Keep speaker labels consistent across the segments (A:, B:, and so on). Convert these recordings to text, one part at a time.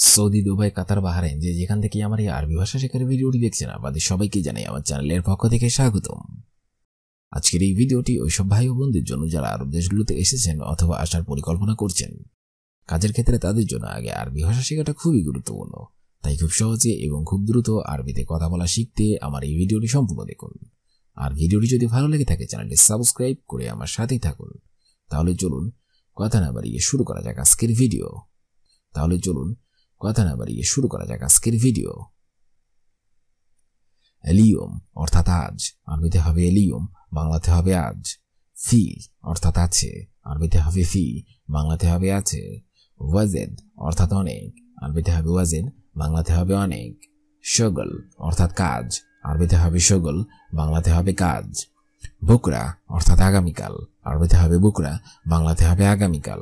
A: Saudi, Dubai, কাতার, Bahrain যে যেখান থেকে আমার এই আরবি ভাষা শেখার ভিডিওটি দেখছেন, আপনাদের সবাইকে জানাই আমার চ্যানেলের পক্ষ থেকে স্বাগতম। আজকের এই ভিডিওটি ওইসব ভাই ও বোনদের জন্য যারা আরব দেশগুলোতে এসেছেন অথবা আসার পরিকল্পনা করছেন। কাজের ক্ষেত্রে তাদের জন্য আগে আরবি ভাষা শেখাটা খুবই গুরুত্বপূর্ণ, তাই খুব সহজে এবং খুব দ্রুত আরবিতে কথা বলা শিখতে আমার এই ভিডিওটি সম্পূর্ণ দেখুন। আর ভিডিওটি যদি ভালো লেগে থাকে চ্যানেলটি সাবস্ক্রাইব করে আমার সাথেই থাকুন। তাহলে চলুন কথা না বাড়িয়ে শুরু করা যাক আজকের ভিডিও। এলিয়ম অর্থাৎ আজ, আরবিতে হবে এলিয়ম, বাংলাতে হবে আজ। ফি অর্থাৎ আছে, আরবিতে হবে ফি, বাংলাতে হবে আছে। ওয়াজেদ অর্থাৎ অনেক, আরবিতে হবে ওয়াজেদ, বাংলাতে হবে অনেক। শগল অর্থাৎ কাজ, আরবিতে হবে শগল, বাংলাতে হবে কাজ। বুকরা অর্থাৎ আগামীকাল, আরবিতে হবে বুকরা, বাংলাতে হবে আগামীকাল।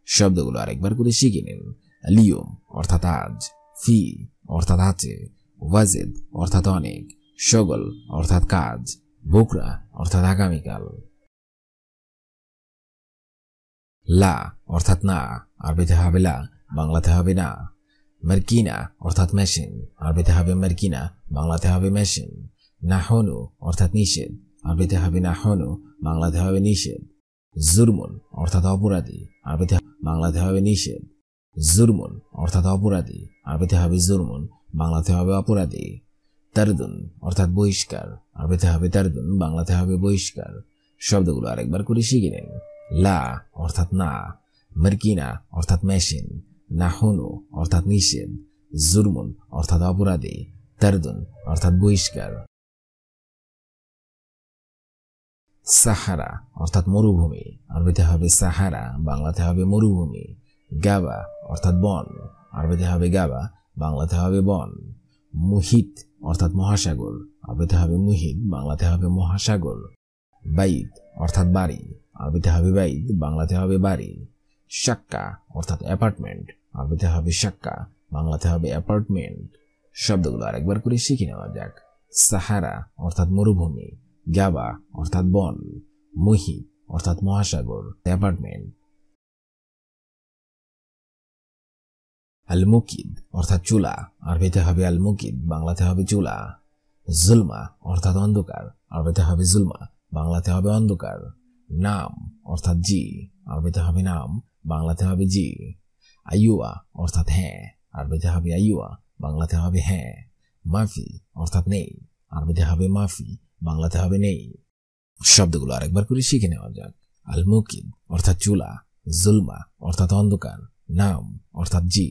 A: শব্দগুলো আরেকবার করে শিখে নিন। এলিয়ম অর্থাৎ আজ, ফি অর্থাৎ আছে, ওয়াজেদ অর্থাৎ অনেক, শগল অর্থাৎ কাজ, বুকরা অর্থাৎ আগামীকাল। লা অর্থাৎ না, আরবিতে হবে লা, বাংলাতে হবে না। মার্কিনা অর্থাৎ মেশিন, আরবিতে হবে মার্কিনা, বাংলাতে হবে মেশিন। নাহনু অর্থাৎ নিষেধ, আরবিতে হবে নাহনু, বাংলাতে হবে নিষেধ। জুরমুন অর্থাৎ অপরাধী, আরবিতে বাংলাতে হবে নিষেধ। জুরমুন অর্থাৎ অপরাধী, আরবিতে হবে জুরমুন, বাংলাতে হবে অপরাধী। তারদুন অর্থাৎ বহিষ্কার, আরবিতে হবে তারদুন, বাংলাতে হবে বহিষ্কার। শব্দগুলো আরেকবার করে শিখে নিন। লা অর্থাৎ না, মার্কিনা অর্থাৎ মেশিন, নাহনু অর্থাৎ নিষেধ, জুরমুন অর্থাৎ অপরাধী, তারদুন অর্থাৎ বহিষ্কার। সাহারা অর্থাৎ মরুভূমি, আরবিতে হবে সাহারা, বাংলাতে হবে মরুভূমি। গাবা অর্থাৎ বন, আরবিতে হবে গাবা, বাংলাতে হবে বন। মুহিত অর্থাৎ মহাসাগর, আরবিতে হবে মুহিত, বাংলাতে হবে মহাসাগর। বাইত অর্থাৎ বাড়ি, আরবিতে হবে বাইত, বাংলাতে হবে বাড়ি। শাক্কা অর্থাৎ অ্যাপার্টমেন্ট, আরবিতে হবে শাক্কা, বাংলাতে হবে অ্যাপার্টমেন্ট। শব্দগুলো আরেকবার করে শিখে নেওয়া যাক। সাহারা অর্থাৎ মরুভূমি, গাবা অর্থাৎ বন, মুহিত অর্থাৎ মহাসাগর, অ্যাপার্টমেন্ট। আল মুকিদ অর্থাৎ চুলা, আরবিতে হবে আল মুকিদ, বাংলাতে হবে চুলা। জুলমা অর্থাৎ অন্ধকার, আরবিতে হবে জুলমা, বাংলাতে হবে অন্ধকার। নাম অর্থাৎ জি, আরবিতে হবে নাম, বাংলাতে হবে জি। আইয়ুয়া অর্থাৎ হ্যাঁ, আরবিতে হবে আইয়ুয়া, বাংলাতে হবে হ্যাঁ। মাফি অর্থাৎ নেই, আরবিতে হবে মাফি, বাংলাতে হবে নেই। শব্দগুলো আরেকবার করে শিখে নেওয়া যাক। আল মুকিদ অর্থাৎ চুলা, জুলমা অর্থাৎ অন্ধকার, নাম অর্থাৎ জি,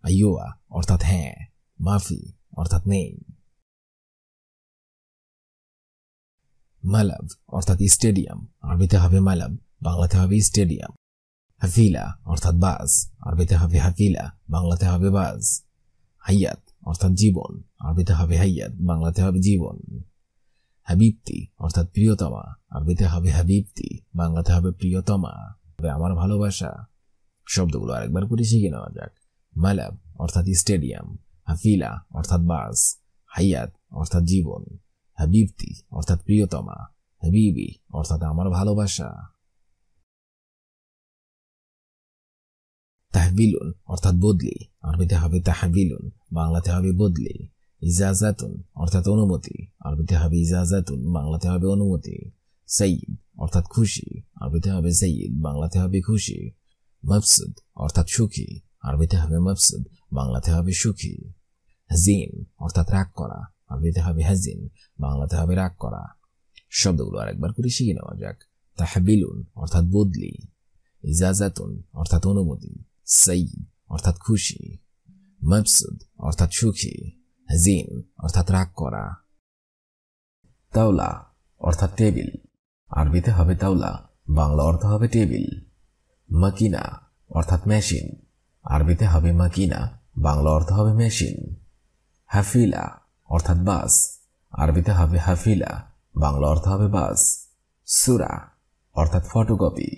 A: আইয়ুয়া অর্থাৎ হ্যাঁ, মাফি অর্থাৎ নেই। মালাব অর্থাৎ স্টেডিয়াম, আরবিতে হবে মালাব, বাংলাতে হবে স্টেডিয়াম। হাফিলা অর্থাৎ বাস, আরবিতে হবে হাফিলা, বাংলাতে হবে বাস। হাইয়াত অর্থাৎ জীবন, আরবিতে হবে হাইয়াত, বাংলাতে হবে জীবন। হাবিবতি অর্থাৎ প্রিয়তমা, আরবিতে হবে হাবিবতি, বাংলাতে হবে প্রিয়তমা, আমার ভালোবাসা। শব্দগুলো আরেকবার করে শিখে নেওয়া যাক। মালাব অর্থাৎ স্টেডিয়াম, হাফিলা অর্থাৎ বাস, হাইয়াত অর্থাৎ জীবন, হাবিবতি অর্থাৎ প্রিয়তমা, হাবিবি অর্থাৎ আমার ভালোবাসা। তাহবিলুন অর্থাৎ বদলি, আরবিতে হবে তাহবিলুন, বাংলাতে হবে বদলি। ইজাজাতুন অর্থাৎ অনুমতি, আরবিতে হবে ইজাজাতুন, বাংলাতে হবে অনুমতি। সঈদ অর্থাৎ খুশি, আরবিতে হবে সঈদ, বাংলাতে হবে খুশি। মবসুদ অর্থাৎ সুখী, আরবিতে হবে মবসুদ, বাংলাতে হবে সুখী। হাজিন অর্থাৎ রাগ করা, আরবিতে হবে হাজিন, বাংলাতে হবে রাগ করা। শব্দগুলো আরেকবার করে শিখে নেওয়া যাক। তাহবিলুন অর্থাৎ বদলি, ইজাজাতুন অর্থাৎ অনুমতি, সঈদ অর্থাৎ খুশি, মবসুদ অর্থাৎ সুখী, হাজিন অর্থাৎ রাগ করা। তাওলা অর্থাৎ টেবিল, আরবিতে হবে তাওলা, বাংলা অর্থ হবে টেবিল। মাকিনা অর্থাৎ মেশিন, আরবিতে হবে মাকিনা, বাংলা অর্থ হবে মেশিন। হাফিলা অর্থাৎ বাস, আরবিতে হবে হাফিলা, বাংলা অর্থ হবে বাস। সুরা অর্থাৎ ফটোকপি,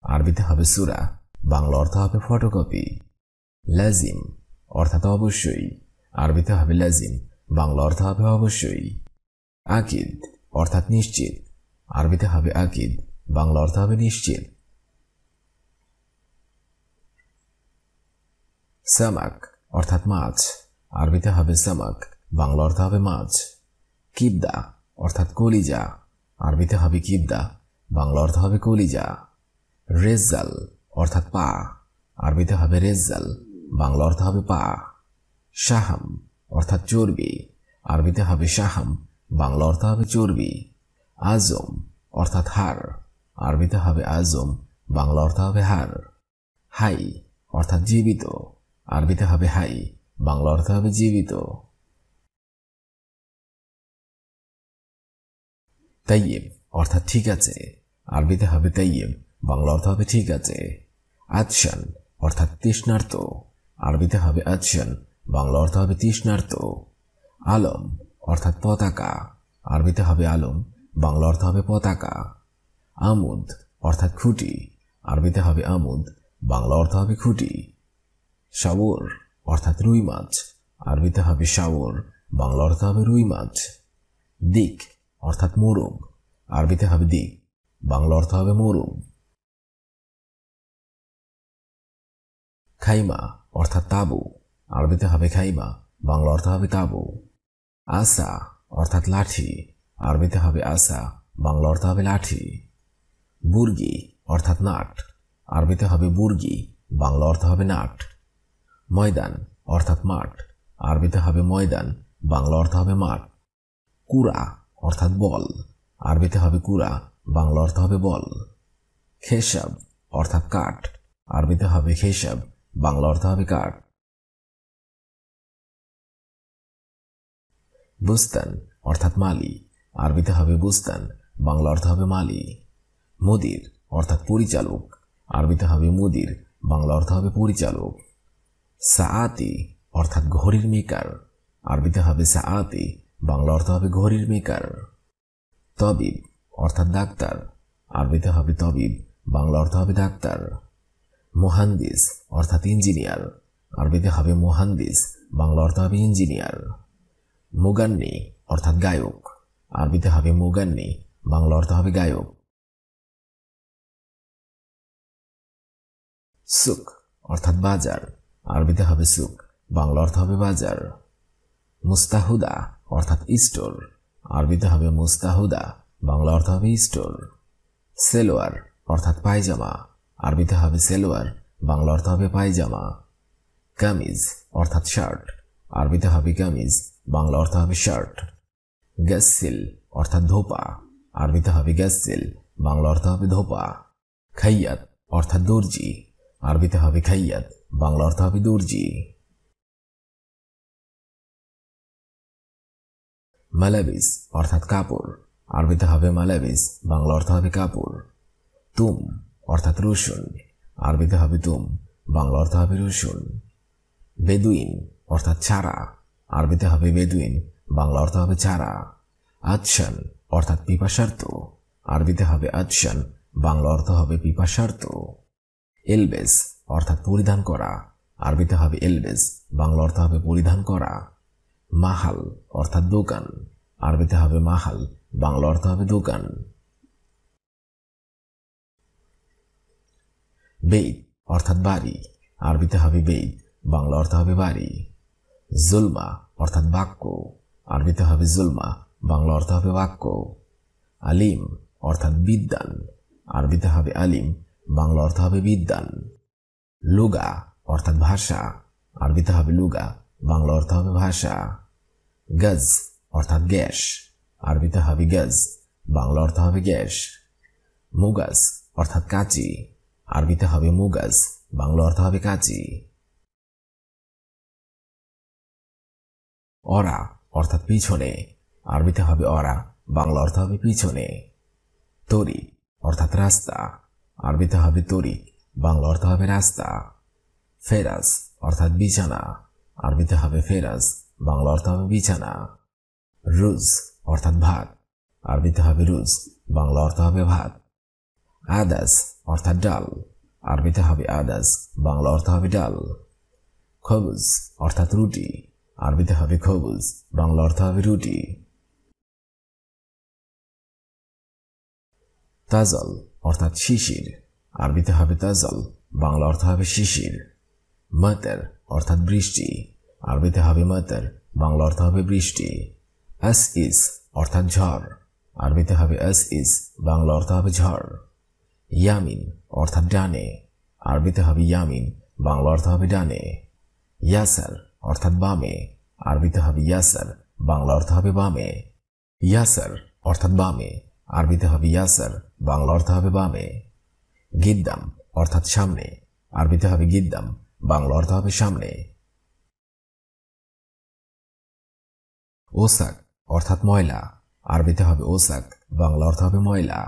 A: আরবিতে হবে সুরা, বাংলা অর্থ হবে ফটোকপি। লাজিম অর্থাৎ অবশ্যই, আরবিতে হবে লাজিম, বাংলা অর্থ হবে অবশ্যই। আকিদ অর্থাৎ নিশ্চিত, আরবিতে হবে আকিদ, বাংলা অর্থ হবে নিশ্চিত। সামাক অর্থাৎ মাছ, আরবিতে হবে সামাক, বাংলা অর্থ হবে মাছ। কিবদা অর্থাৎ কলিজা, আরবিতে হবে কিবদা, বাংলা অর্থ হবে কলিজা। রেজ্জাল অর্থাৎ পা, আরবিতে হবে রেজ্জাল, বাংলা অর্থ হবে পা। শাহাম অর্থাৎ চর্বি, আরবিতে হবে শাহাম, বাংলা অর্থ হবে চর্বি। আজম অর্থাৎ হাড়, আরবিতে হবে আজম, বাংলা অর্থ হবে হাড়। হাই অর্থাৎ জীবিত, আরবিতে হবে হাই, বাংলা অর্থ হবে জীবিত। তাইয়েব অর্থাৎ ঠিক আছে, আরবিতে হবে তাইয়েব, বাংলা অর্থ হবে ঠিক আছে। আতশান অর্থাৎ তৃষ্ণার্ত, আরবিতে হবে আতশান, বাংলা অর্থ হবে তৃষ্ণার্ত। আলম অর্থাৎ পতাকা, আরবিতে হবে আলম, বাংলা অর্থ হবে পতাকা। আমুদ অর্থাৎ খুঁটি, আরবিতে হবে আমুদ, বাংলা অর্থ হবে খুঁটি। শাওর অর্থাৎ রুই মাছ, আরবিতে হবে শাওর, বাংলা অর্থ হবে রুই মাছ। দিক অর্থাৎ মোরগ, আরবিতে হবে দিক, বাংলা অর্থ হবে মোরগ। খাইমা অর্থাৎ তাবু, আরবিতে হবে খাইমা, বাংলা অর্থ হবে তাবু। আসা অর্থাৎ লাঠি, আরবিতে হবে আসা, বাংলা অর্থ হবে লাঠি। বুর্গি অর্থাৎ নাট, আরবিতে হবে বুর্গি, বাংলা অর্থ হবে নাট। ময়দান অর্থাৎ মাঠ, আরবিতে হবে ময়দান, বাংলা অর্থ হবে মাঠ। কুড়া অর্থাৎ বল, আরবিতে হবে কুড়া, বাংলা অর্থ হবে বল। খেসাব অর্থাৎ কাঠ, আরবিতে হবে খেসাব, বাংলা অর্থ হবে কাঠ। বুস্তান অর্থাৎ মালি, আরবিতে হবে বুস্তান, বাংলা অর্থ হবে মালি। মুদির অর্থাৎ পরিচালক, আরবিতে হবে মুদির, বাংলা অর্থ হবে পরিচালক। সাআতি অর্থাৎ ঘড়ির মেকার, আরবিতে হবে সাআতি, বাংলা অর্থ হবে ঘড়ির মেকার। তবিব অর্থাৎ ডাক্তার, আরবিতে হবে তবিব, বাংলা অর্থ হবে ডাক্তার। মুহান্দিস অর্থাৎ ইঞ্জিনিয়ার, আরবিতে হবে মুহান্দিস, বাংলা অর্থ হবে ইঞ্জিনিয়ার। মুগান্নি অর্থাৎ গায়ক, আরবিতে হবে মুগান্নি, বাংলা অর্থ হবে গায়ক। সুক অর্থাৎ বাজার, আরবিতে হবে সুক, বাংলা অর্থ হবে বাজার। মুস্তাহুদা অর্থাৎ স্টোর, আরবিতে হবে মুস্তাহুদা, বাংলা অর্থ হবে স্টোর। সেলোয়ার অর্থাৎ পায়জামা, আরবিতে হবে সেলোয়ার, বাংলা অর্থ হবে পায়জামা। কামিজ অর্থাৎ শার্ট, আরবিতে হবে কামিজ, বাংলা অর্থ হবে শার্ট। গাসসিল অর্থাৎ ধোপা, আরবিতে হবে গাসসিল, বাংলা অর্থ হবে ধোপা। খাইয়াত অর্থাৎ দর্জি, আরবিতে হবে খাইয়াত, বাংলা অর্থ হবে দর্জি। মালাবিস অর্থাৎ কাপড়, আরবিতে হবে মালাবিস, বাংলা অর্থ হবে কাপড়। তুম অর্থাৎ রসুন, আরবিতে হবে তুম, বাংলা অর্থ হবে রসুন। বেদুইন অর্থাৎ ছাড়া, আরবিতে হবে বেদুইন, বাংলা অর্থ হবে ছাড়া। আতশান অর্থাৎ পিপাসার্ত, আরবিতে হবে আতশান, বাংলা অর্থ হবে পিপাসার্ত। এলবেস অর্থাৎ পরিধান করা, আরবিতে হবে এলবেস, বাংলা অর্থ হবে পরিধান করা। মাহাল অর্থাৎ দোকান, আরবিতে হবে মাহাল, বাংলা অর্থ হবে দোকান। বেইত অর্থাৎ বাড়ি, আরবিতে হবে বেইত, বাংলা অর্থ হবে বাড়ি। জুলমা অর্থাৎ বাক্য, আরবিতে হবে জুলমা, বাংলা অর্থ হবে বাক্য। আলিম অর্থাৎ বিদ্বান, আরবিতে হবে আলিম, বাংলা অর্থ হবে বিদ্বান। লুগা অর্থাৎ ভাষা, আরবিতে হবে লুগা, বাংলা অর্থ হবে ভাষা। গজ অর্থাৎ গ্যাস, আরবিতে হবে গজ, বাংলা অর্থ হবে গ্যাস। মুগাজ অর্থাৎ কাঁচি, আরবিতে হবে মুগাজ, বাংলা অর্থ হবে কাঁচি। অরা অর্থাৎ পিছনে, আরবিতে হবে অরা, বাংলা অর্থ হবে পিছনে। তরিক অর্থাৎ রাস্তা, আরবিতে হবে তরিক, বাংলা অর্থ হবে রাস্তা। ফেরাজ অর্থাৎ বিছানা, আরবিতে হবে ফেরাজ, বাংলা অর্থ হবে বিছানা। রুজ অর্থাৎ ভাত, আরবিতে হবে রুজ, বাংলা অর্থ হবে ভাত। আদাস অর্থাৎ ডাল, আরবিতে হবে আদাস, বাংলা অর্থ হবে ডাল। খবুজ অর্থাৎ রুটি, আরবিতে হবে খবুজ, বাংলা অর্থ হবে রুটি। তাজল অর্থাৎ শিশির, আরবিতে হবে তাজল, বাংলা অর্থ হবে শিশির। মাতার অর্থাৎ বৃষ্টি, আরবিতে হবে মাতার, বাংলা অর্থ হবে বৃষ্টি। আস ইস অর্থাৎ ঝড়, আরবিতে হবে আস ইস, বাংলা অর্থ হবে ঝড়। ইয়ামিন অর্থাৎ ডানে, আরবিতে হবে ইয়ামিন, বাংলা অর্থ হবে ডানে। ইয়াসার অর্থাৎ বামে, আরবিতে হবে ইয়াসার, বাংলা অর্থ হবে বামে। ইয়াসার অর্থাৎ বামে, আরবিতে হবে ইয়াসার, বাংলা অর্থ হবে বামে। গিদ্দাম অর্থাৎ সামনে, আরবিতে হবে গিদ্দাম, বাংলা অর্থ হবে সামনে। ওসাক অর্থাৎ ময়লা, আরবিতে হবে ওসাক, বাংলা অর্থ হবে ময়লা।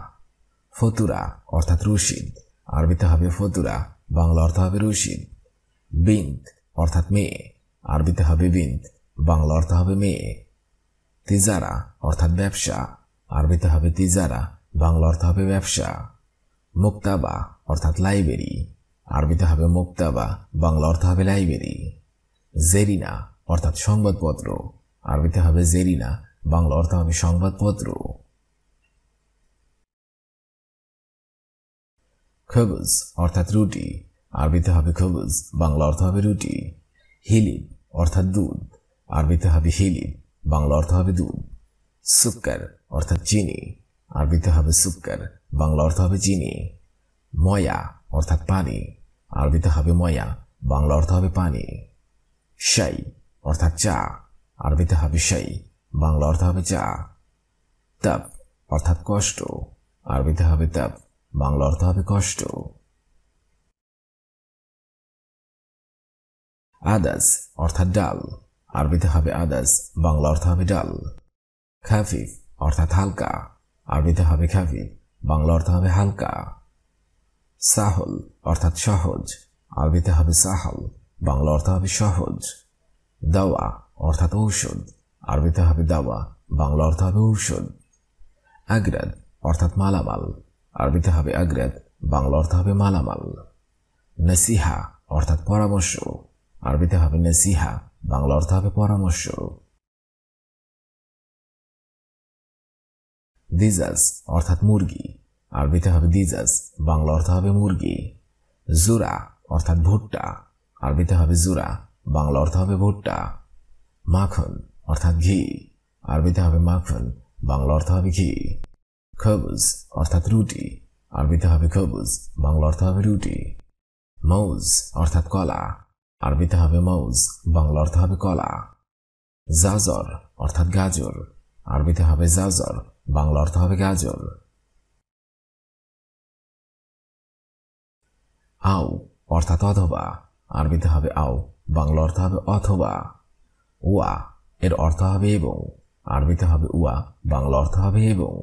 A: ফতুরা অর্থাৎ রশিদ, আরবিতে হবে ফতুরা, বাংলা অর্থ হবে রশিদ। বিন্ত অর্থাৎ মেয়ে, আরবিতে হবে বিন্ত, বাংলা অর্থ হবে মেয়ে। তিজারা অর্থাৎ ব্যবসা, আরবিতে হবে তিজারা, বাংলা অর্থ হবে ব্যবসা। মুক্তাবা অর্থাৎ লাইব্রেরি, আরবিতে হবে মুক্তাবা, বাংলা অর্থ হবে লাইব্রেরি। জেরিনা অর্থাৎ সংবাদপত্র, আরবিতে হবে জেরিনা, বাংলা অর্থ হবে সংবাদপত্র। খবুজ অর্থাৎ রুটি, আরবিতে হবে খবুজ, বাংলা অর্থ হবে রুটি। হিলিব অর্থাৎ দুধ, আরবিতে হবে হিলিব, বাংলা অর্থ হবে দুধ। সুক্কার অর্থাৎ চিনি, আরবিতে হবে সুক্কার, বাংলা অর্থ হবে চিনি। ময়া অর্থাৎ পানি, আরবিতে হবে ময়া, বাংলা অর্থ হবে পানি। শাই অর্থাৎ চা, আরবিতে হবে শাই, বাংলা অর্থ হবে চা। তাপ অর্থাৎ কষ্ট, আরবিতে হবে তাপ, বাংলা অর্থ হবে কষ্ট। আদাস অর্থাৎ ডাল, আরবিতে হবে আদাস, বাংলা অর্থ হবে ডাল। খাফিফ অর্থাৎ হালকা, আরবিতে হবে খাফিফ, বাংলা অর্থ হবে হালকা। সাহল অর্থাৎ সহজ, আরবিতে হবে সাহল, বাংলা অর্থ হবে সহজ। দাওয়া অর্থাৎ ঔষধ, আরবিতে হবে দাওয়া, বাংলা অর্থ হবে ঔষধ। আগ্রাদ অর্থাৎ মালামাল, আরবিতে হবে আগ্রাদ, বাংলা অর্থ হবে মালামাল। নসিহা অর্থাৎ পরামর্শ, আরবিতে হবে নসিহা, বাংলা অর্থ হবে পরামর্শ। দিজাজ অর্থাৎ মুরগি, আরবিতে হবে দিজাজ, বাংলা অর্থ হবে মুরগি। জুরা অর্থাৎ ভুট্টা, আরবিতে হবে জুরা, বাংলা অর্থ হবে ভুট্টা। মাখন অর্থাৎ ঘি, আরবিতে হবে মাখন, বাংলা অর্থ হবে ঘি। খবুজ অর্থাৎ রুটি, আরবিতে হবে খবুজ, বাংলা অর্থ হবে রুটি। মৌজ অর্থাৎ কলা, আরবিতে হবে মৌজ, বাংলা অর্থ হবে কলা। জাজর অর্থাৎ গাজর, আরবিতে হবে জাজর, বাংলা অর্থ হবে গাজর। আও অর্থাৎ অথবা, আরবিতে হবে আও, বাংলা অর্থ হবে অথবা। ওয়া এর অর্থ হবে এবং, আরবিতে হবে উয়া, বাংলা অর্থ হবে এবং।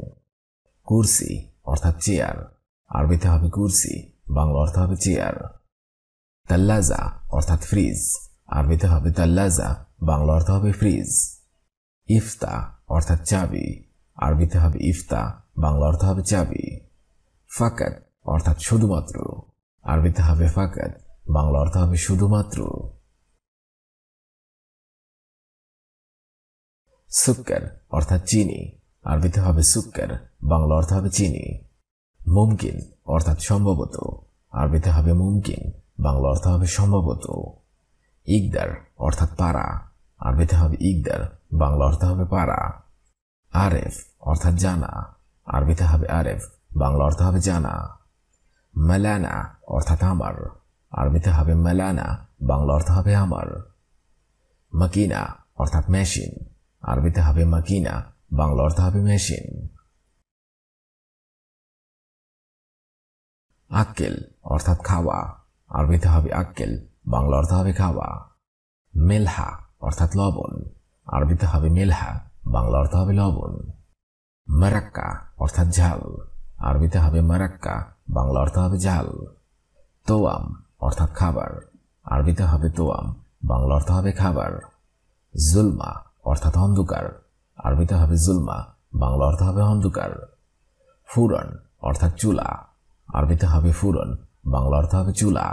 A: কুরসি অর্থাৎ চেয়ার, আরবিতে হবে কুরসি, বাংলা অর্থ হবে চেয়ার। তাল্লাজা অর্থাৎ ফ্রিজ, আরবিতে হবে তাল্লাজা, বাংলা অর্থ হবে ফ্রিজ। ইফতা অর্থাৎ চাবি, আরবিতে হবে ইফতা, বাংলা অর্থ হবে চাবি। ফাকাত অর্থাৎ শুধুমাত্র, আরবিতে হবে ফাকাত, বাংলা অর্থ হবে শুধুমাত্র। সুক্কার অর্থাৎ চিনি, আরবিতে হবে সুক্কার, বাংলা অর্থ হবে চিনি। মুমকিন অর্থাৎ সম্ভবত, আরবিতে হবে মুমকিন, বাংলা অর্থ হবে সম্ভবত। ইকদার অর্থাৎ পারা, আরবিতে হবে ইকদার, বাংলা অর্থ হবে পারা। আরেফ অর্থাৎ জানা, আরবিতে হবে আরেফ, বাংলা অর্থ হবে জানা। মালানা অর্থাৎ আমার, আরবিতে হবে মালানা, বাংলা অর্থ হবে আমার। মাকিনা অর্থাৎ মেশিন, আরবিতে হবে মাকিনা, বাংলা অর্থ হবে মেশিন। আক্কেল অর্থাৎ খাওয়া, আরবিতে হবে আক্কেল, বাংলা অর্থ হবে খাওয়া। মেলহা অর্থাৎ লবণ, আরবিতে হবে মেলহা, বাংলা অর্থ হবে লবণ। মারাক্কা অর্থাৎ ঝাল, আরবিতে হবে মারাক্কা, বাংলা অর্থ হবে ঝাল। তোয়াম অর্থাৎ খাবার, আরবিতে হবে তোয়াম, বাংলা অর্থ হবে খাবার। জুলমা অর্থাৎ অন্ধকার, আরবিতে হবে জুলমা, বাংলা অর্থ হবে অন্ধকার। ফুরন অর্থাৎ চুলা, আরবিতে হবে ফুরন, বাংলা অর্থ হবে চুলা।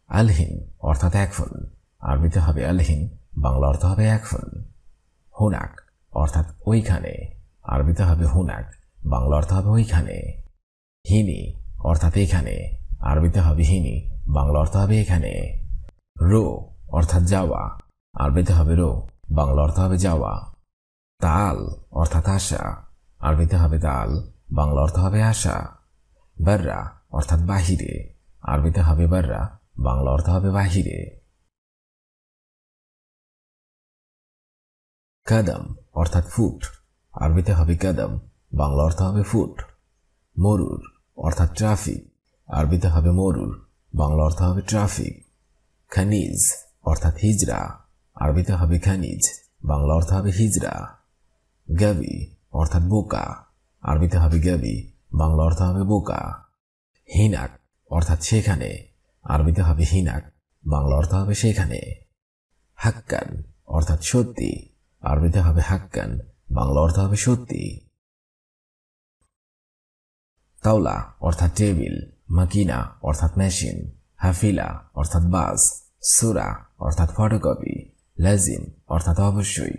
A: আলহিন অর্থাৎ এখন, আরবিতে হবে আলহিন, বাংলা অর্থ হবে এখন। হুনাক অর্থাৎ ওইখানে, আরবিতে হবে হুনাক, বাংলা অর্থ হবে ওইখানে। হিনি অর্থাৎ এখানে, আরবিতে হবে হিনি, বাংলা অর্থ হবে এখানে। রো অর্থাৎ যাওয়া, আরবিতে হবে রো, বাংলা অর্থ হবে যাওয়া। তাল অর্থাৎ আশা, আরবিতে হবে তাল, বাংলা অর্থ হবে আশা। বাররা অর্থাৎ বাহিরে, আরবিতে হবে বাররা, বাংলা অর্থ হবে বাহিরে। কাদম অর্থাৎ ফুট, আরবিতে হবে কাদম, বাংলা অর্থ হবে ফুট। মরুর অর্থাৎ ট্রাফিক, আরবিতে হবে মরুর, বাংলা অর্থ হবে ট্রাফিক। খানিজ অর্থাৎ হিজরা, আরবিতে হবে খানিজ, বাংলা অর্থ হবে হিজরা। গাবি অর্থাৎ বোকা, আরবিতে হবে গাবি, বাংলা অর্থ হবে বোকা। হিনাক অর্থাৎ সেখানে, আরবিতে হবে হিনাক, বাংলা অর্থ হবে সেখানে। হাক্কান অর্থাৎ সত্যি, আরবিতে হবে হাক্কান, বাংলা অর্থ হবে সত্যি। তাওলা অর্থাৎ টেবিল, মাকিনা অর্থাৎ মেশিন, হাফিলা অর্থাৎ বাস, সুরা অর্থাৎ ফটোকপি, লাজিম অর্থাৎ অবশ্যই,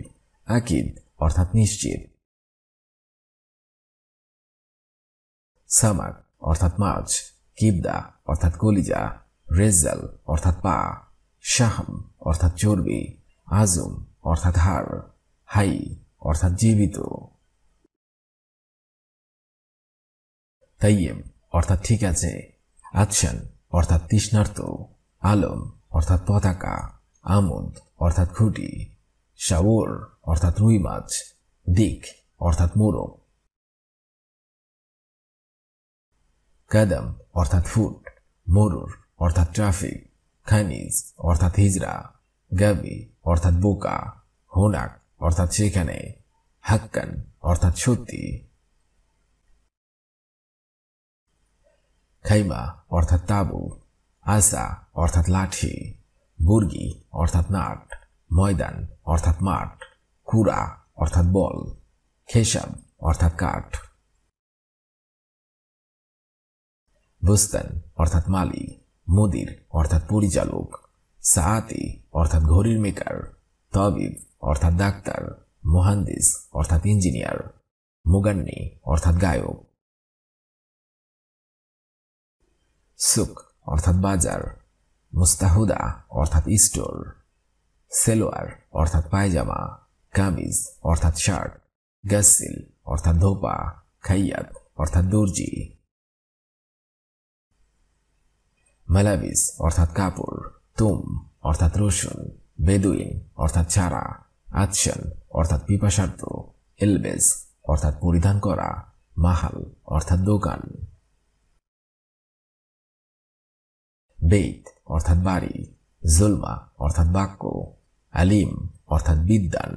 A: আকিদ অর্থাৎ নিশ্চিত। সামাক অর্থাৎ মাছ, কিবদা অর্থাৎ কলিজা, রেজাল অর্থাৎ পা, শাহম অর্থাৎ চর্বি, আজম অর্থাৎ হাড়, হাই অর্থাৎ জীবিত। তাইয়েব অর্থাৎ ঠিক আছে, আচ্ছান অর্থাৎ তৃষ্ণার্ত, আলম অর্থাৎ পতাকা, আমুদ অর্থাৎ খুঁটি, শাওর অর্থাৎ রুই মাছ, দিক অর্থাৎ মোরগ। কাদম অর্থাৎ ফুট, মরুর অর্থাৎ ট্রাফিক, খানিজ অর্থাৎ হিজরা, গাবি অর্থাৎ বোকা, হোনাক অর্থাৎ সেখানে, হাক্কান অর্থাৎ সত্যি। খাইমা অর্থাৎ তাবু, আসা অর্থাৎ লাঠি, বুর্গি অর্থাৎ নাট, ময়দান অর্থাৎ মাঠ, কুড়া অর্থাৎ বল, খেসাব অর্থাৎ কাঠ। বুস্তান অর্থাৎ মালি, মুদির অর্থাৎ পরিচালক, সাআতি অর্থাৎ ঘড়ির মেকার, তবিব অর্থাৎ ডাক্তার, মুহান্দিস অর্থাৎ ইঞ্জিনিয়ার, মুগান্নি অর্থাৎ গায়ক। সুক অর্থাৎ বাজার, মুস্তাহুদা অর্থাৎ স্টোর, সেলোয়ার অর্থাৎ পায়জামা, কামিজ অর্থাৎ শার্ট, গাসিল অর্থাৎ ধোপা, খাইয়াত অর্থাৎ দর্জি। মালাবিস অর্থাৎ কাপড়, তুম অর্থাৎ রসুন, বেদুইন অর্থাৎ চারা, আচ্ছান অর্থাৎ পিপাসার্থ, এলবেস অর্থাৎ পরিধান করা, মাহাল অর্থাৎ দোকান। বেইত অর্থাৎ বাড়ি, জুলমা অর্থাৎ বাক্য, আলিম অর্থাৎ বিদ্বান,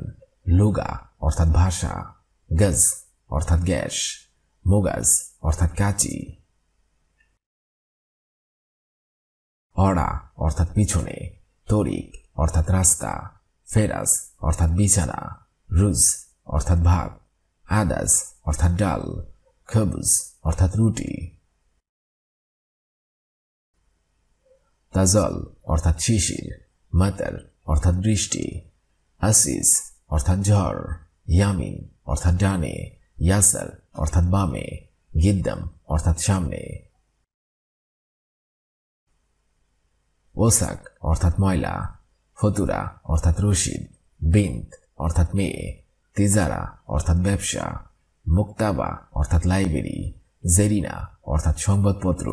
A: লুগা অর্থাৎ ভাষা, গজ অর্থাৎ গ্যাস, মুগাজ অর্থাৎ কাচি। অড়া অর্থাৎ পিছনে, তরিক অর্থাৎ রাস্তা, ফেরাস অর্থাৎ বিছানা, রুজ অর্থাৎ ভাত, আদাস অর্থাৎ ডাল, খবুজ অর্থাৎ রুটি। তাজল অর্থাৎ শিশির, মাতার অর্থাৎ বৃষ্টি, আসিস অর্থাৎ ঝড়, ইয়ামিন অর্থাৎ ডানে, ইয়াসার অর্থাৎ বামে, গিদ্দাম অর্থাৎ সামনে। ওসাক অর্থাৎ ময়লা, ফতুরা অর্থাৎ রশিদ, বিন্ত অর্থাৎ মেয়ে, তিজারা অর্থাৎ ব্যবসা, মুক্তাবা অর্থাৎ লাইব্রেরি, জেরিনা অর্থাৎ সংবাদপত্র।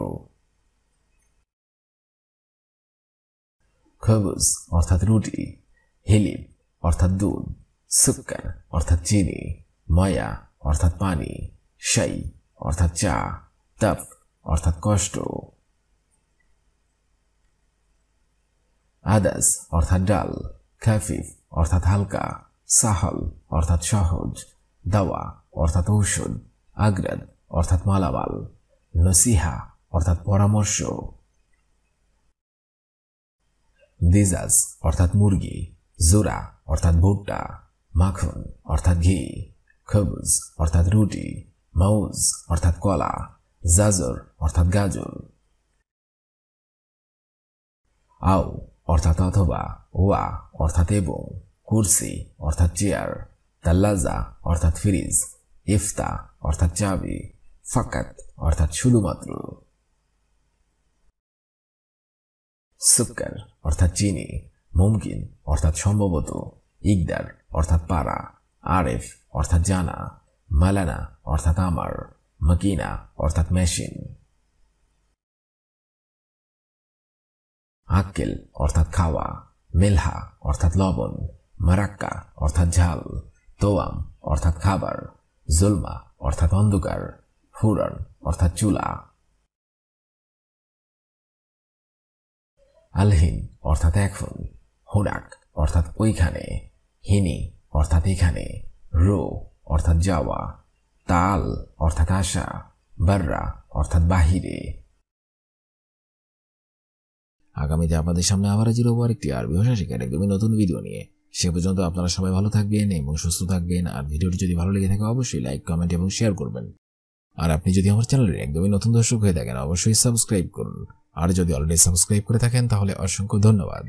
A: খবুজ অর্থাৎ রুটি, হিলিব অর্থাৎ দুধ, সুক্কার অর্থাৎ চিনি, ময়া অর্থাৎ পানি, শাই অর্থাৎ চা, তফ অর্থাৎ কষ্ট। আদাস অর্থাৎ ডাল, খাফিফ অর্থাৎ হালকা, সাহল অর্থাৎ সহজ, দাওয়া অর্থাৎ ঔষধ, আগ্রাদ অর্থাৎ মালামাল, নসিহা অর্থাৎ পরামর্শ। দিজাজ অর্থাৎ মুরগি, জোরা অর্থাৎ ভুট্টা, মাখন অর্থাৎ ঘি, খবুজ অর্থাৎ রুটি, মাউজ অর্থাৎ কলা, জাজর অর্থাৎ গাজর। আও অর্থাৎ অথবা, ওয়া অর্থাৎ এবং, কুরসি অর্থাৎ চেয়ার, তাল্লাজা অর্থাৎ ফ্রিজ, ইফতা অর্থাৎ চাবি, ফাকাত অর্থাৎ শুধুমাত্র। সুক্কার অর্থাৎ চিনি, মুমকিন অর্থাৎ সম্ভবত, ইকদার অর্থাৎ পারা, আরেফ অর্থাৎ জানা, মালানা অর্থাৎ আমার, মাকিনা অর্থাৎ মেশিন। আক্কেল অর্থাৎ খাওয়া, মিলহা অর্থাৎ লবণ, মারাক্কা অর্থাৎ ঝাল, তোয়াম অর্থাৎ খাবার, জুলমা অর্থাৎ অন্ধকার, ফুরন অর্থাৎ চুলা। আলহিন অর্থাৎ এখন, হুনাক অর্থাৎ ওইখানে, হিনি অর্থাৎ এখানে, রো অর্থাৎ যাওয়া, তাল অর্থাৎ আসা, বাররা অর্থাৎ বাহিরে। আগামীতে আপনাদের সামনে আবার হাজির হবো আরেকটি আরবি ভাষা শেখার একদমই নতুন ভিডিও নিয়ে। সে পর্যন্ত আপনারা সবাই ভালো থাকবেন এবং সুস্থ থাকবেন। আর ভিডিওটি যদি ভালো লেগে থাকে অবশ্যই লাইক, কমেন্ট এবং শেয়ার করবেন। আর আপনি যদি আমার চ্যানেলের একদমই নতুন দর্শক হয়ে থাকেন অবশ্যই সাবস্ক্রাইব করুন। আর যদি অলরেডি সাবস্ক্রাইব করে থাকেন তাহলে অসংখ্য ধন্যবাদ।